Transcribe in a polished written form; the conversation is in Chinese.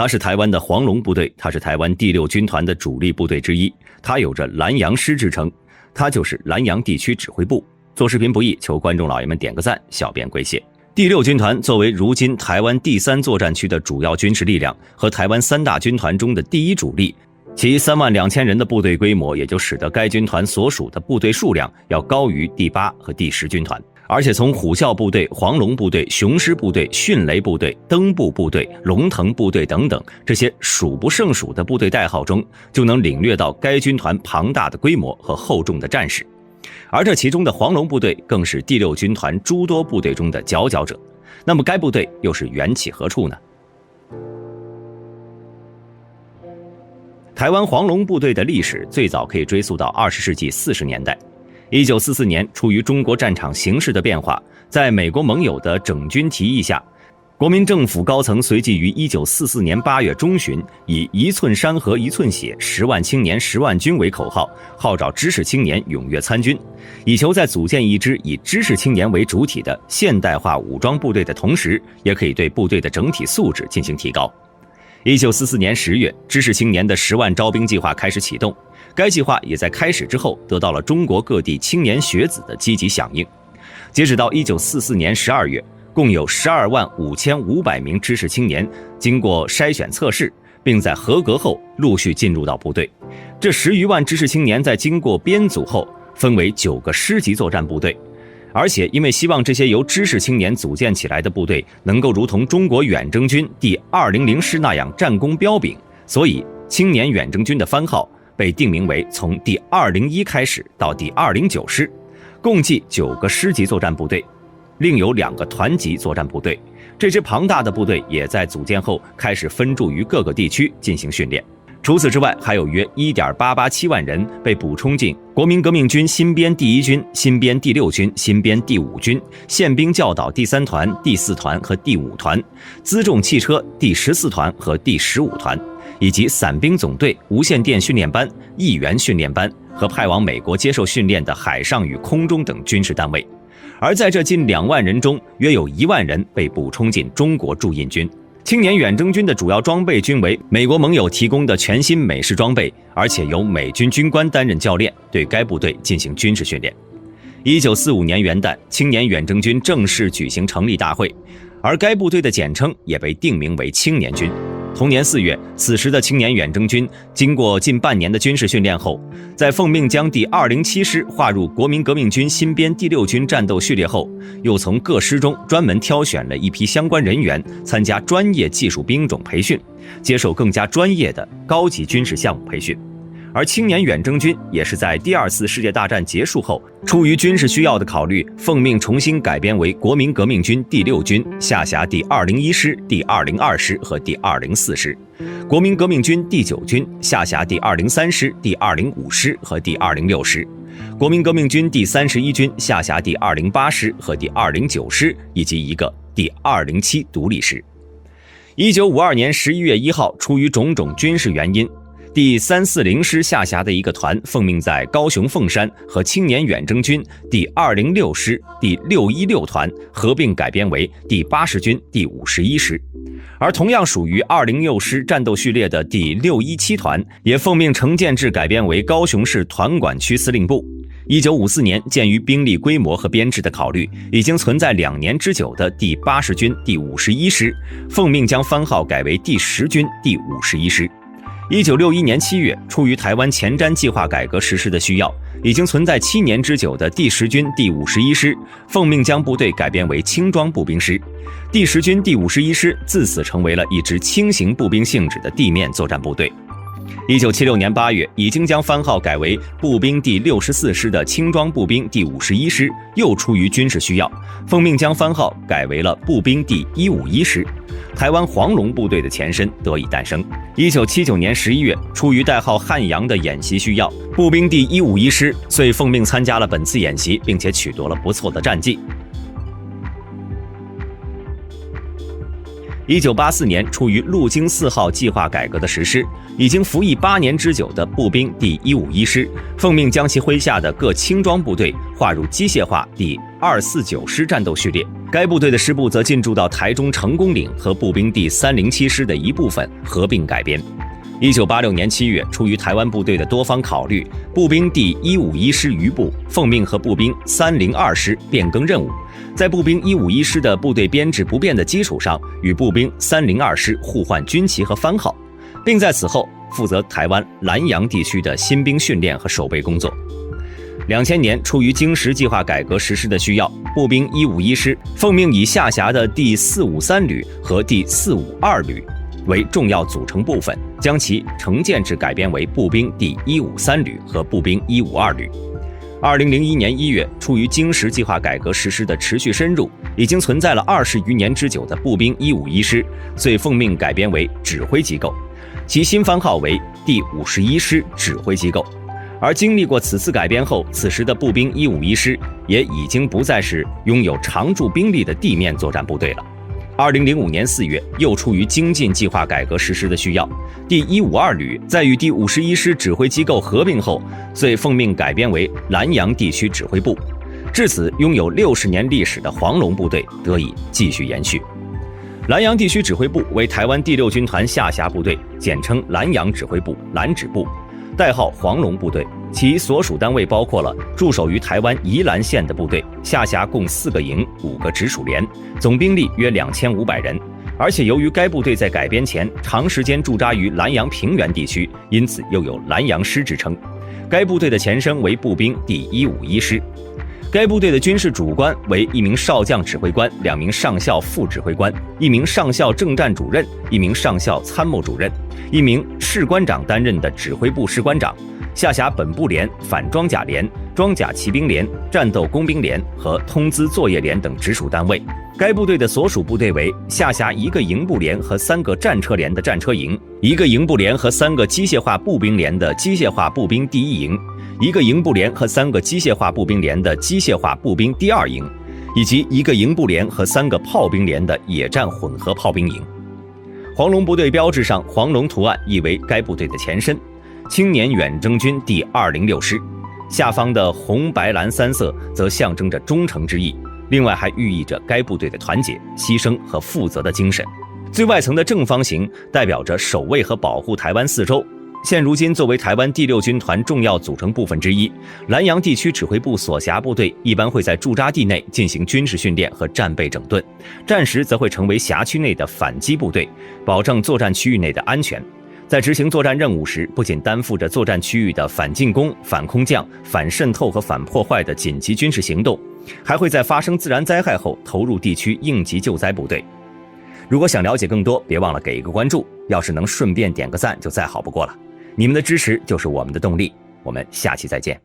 它是台湾的黄龙部队，它是台湾第6军团的主力部队之一，它有着蓝洋师之称，它就是蓝洋地区指挥部。做视频不易，求观众老爷们点个赞，小编跪谢。第6军团作为如今台湾第3作战区的主要军事力量和台湾3大军团中的第1主力，其32000人的部队规模也就使得该军团所属的部队数量要高于第8和第10军团。而且从虎啸部队、黄龙部队、雄狮部队、迅雷部队、登步部队、龙腾部队等等这些数不胜数的部队代号中，就能领略到该军团庞大的规模和厚重的战士。而这其中的黄龙部队更是第6军团诸多部队中的佼佼者。那么该部队又是缘起何处呢？台湾黄龙部队的历史最早可以追溯到20世纪40年代。1944年，出于中国战场形势的变化，在美国盟友的整军提议下，国民政府高层随即于1944年8月中旬，以1寸山河1寸血，10万青年10万军为口号，号召知识青年踊跃参军，以求在组建一支以知识青年为主体的现代化武装部队的同时，也可以对部队的整体素质进行提高。1944年10月，知识青年的10万招兵计划开始启动，该计划也在开始之后得到了中国各地青年学子的积极响应。截止到1944年12月，共有12万5500名知识青年经过筛选测试，并在合格后陆续进入到部队。这10余万知识青年在经过编组后，分为9个师级作战部队。而且因为希望这些由知识青年组建起来的部队能够如同中国远征军第200师那样战功彪炳，所以青年远征军的番号被定名为从第201开始到第209师，共计9个师级作战部队，另有2个团级作战部队。这支庞大的部队也在组建后开始分驻于各个地区进行训练。除此之外，还有约 1.887 万人被补充进国民革命军新编第1军、新编第6军、新编第5军、宪兵教导第3团、第4团和第5团、辎重汽车第14团和第15团，以及伞兵总队、无线电训练班、义员训练班和派往美国接受训练的海上与空中等军事单位。而在这近2万人中，约有1万人被补充进中国驻印军。青年远征军的主要装备均为美国盟友提供的全新美式装备，而且由美军军官担任教练，对该部队进行军事训练。1945年元旦，青年远征军正式举行成立大会，而该部队的简称也被定名为青年军。同年4月，此时的青年远征军经过近半年的军事训练后，在奉命将第207师划入国民革命军新编第6军战斗序列后，又从各师中专门挑选了一批相关人员参加专业技术兵种培训，接受更加专业的高级军事项目培训。而青年远征军也是在第2次世界大战结束后，出于军事需要的考虑，奉命重新改编为国民革命军第6军，下辖第201师、第202师和第204师；国民革命军第9军，下辖第203师、第205师和第206师；国民革命军第31军，下辖第208师和第209师，以及一个第207独立师。1952年11月1号，出于种种军事原因，第340师下辖的一个团奉命在高雄凤山和青年远征军第206师、第616团合并改编为第80军第51师。而同样属于206师战斗序列的第617团也奉命承建制改编为高雄市团管区司令部。1954年，鉴于兵力规模和编制的考虑，已经存在2年之久的第80军第51师奉命将番号改为第10军第51师。1961年7月，出于台湾前瞻计划改革实施的需要，已经存在7年之久的第10军第51师奉命将部队改编为轻装步兵师。第10军第51师自此成为了一支轻型步兵性质的地面作战部队。1976年8月，已经将番号改为步兵第64师的轻装步兵第51师又出于军事需要，奉命将番号改为了步兵第151师。台湾黄龙部队的前身得以诞生。1979年11月，出于代号汉阳的演习需要，步兵第151师遂奉命参加了本次演习，并且取得了不错的战绩。1984年，出于陆京4号计划改革的实施，已经服役8年之久的步兵第151师，奉命将其麾下的各轻装部队划入机械化第249师战斗序列。该部队的师部则进驻到台中成功岭和步兵第307师的一部分合并改编。1986年7月，出于台湾部队的多方考虑，步兵第151师余部奉命和步兵302师变更任务，在步兵151师的部队编制不变的基础上，与步兵302师互换军旗和番号，并在此后负责台湾兰阳地区的新兵训练和守备工作。2000年，出于京十计划改革实施的需要，步兵151师奉命以下辖的第453旅和第452旅为重要组成部分，将其成建制改编为步兵第153旅和步兵152旅。2001年1月，出于京十计划改革实施的持续深入，已经存在了20余年之久的步兵151师，遂奉命改编为指挥机构，其新番号为第51师指挥机构。而经历过此次改编后，此时的步兵151师也已经不再是拥有常驻兵力的地面作战部队了。2005年4月，又出于精进计划改革实施的需要，第152旅在与第51师指挥机构合并后，遂奉命改编为兰阳地区指挥部。至此，拥有60年历史的黄龙部队得以继续延续。兰阳地区指挥部为台湾第6军团下辖部队，简称兰阳指挥部、兰指部，代号黄龙部队。其所属单位包括了驻守于台湾宜兰县的部队，下辖共4个营、5个直属连，总兵力约2500人。而且由于该部队在改编前长时间驻扎于兰阳平原地区，因此又有兰阳师之称。该部队的前身为步兵第151师。该部队的军事主官为1名少将指挥官、2名上校副指挥官、1名上校政战主任、1名上校参谋主任、1名士官长担任的指挥部士官长，下辖本部连、反装甲连、装甲骑兵连、战斗工兵连和通资作业连等直属单位。该部队的所属部队为下辖1个营部连和3个战车连的战车营，1个营部连和3个机械化步兵连的机械化步兵第1营，1个营部连和3个机械化步兵连的机械化步兵第2营，以及1个营部连和3个炮兵连的野战混合炮兵营。黄龙部队标志上黄龙图案亦为该部队的前身。青年远征军第206师，下方的红白蓝3色则象征着忠诚之意，另外还寓意着该部队的团结、牺牲和负责的精神。最外层的正方形代表着守卫和保护台湾四周。现如今作为台湾第6军团重要组成部分之一，兰阳地区指挥部所辖部队一般会在驻扎地内进行军事训练和战备整顿，战时则会成为辖区内的反击部队，保证作战区域内的安全。在执行作战任务时，不仅担负着作战区域的反进攻、反空降、反渗透和反破坏的紧急军事行动，还会在发生自然灾害后投入地区应急救灾部队。如果想了解更多，别忘了给一个关注，要是能顺便点个赞就再好不过了。你们的支持就是我们的动力，我们下期再见。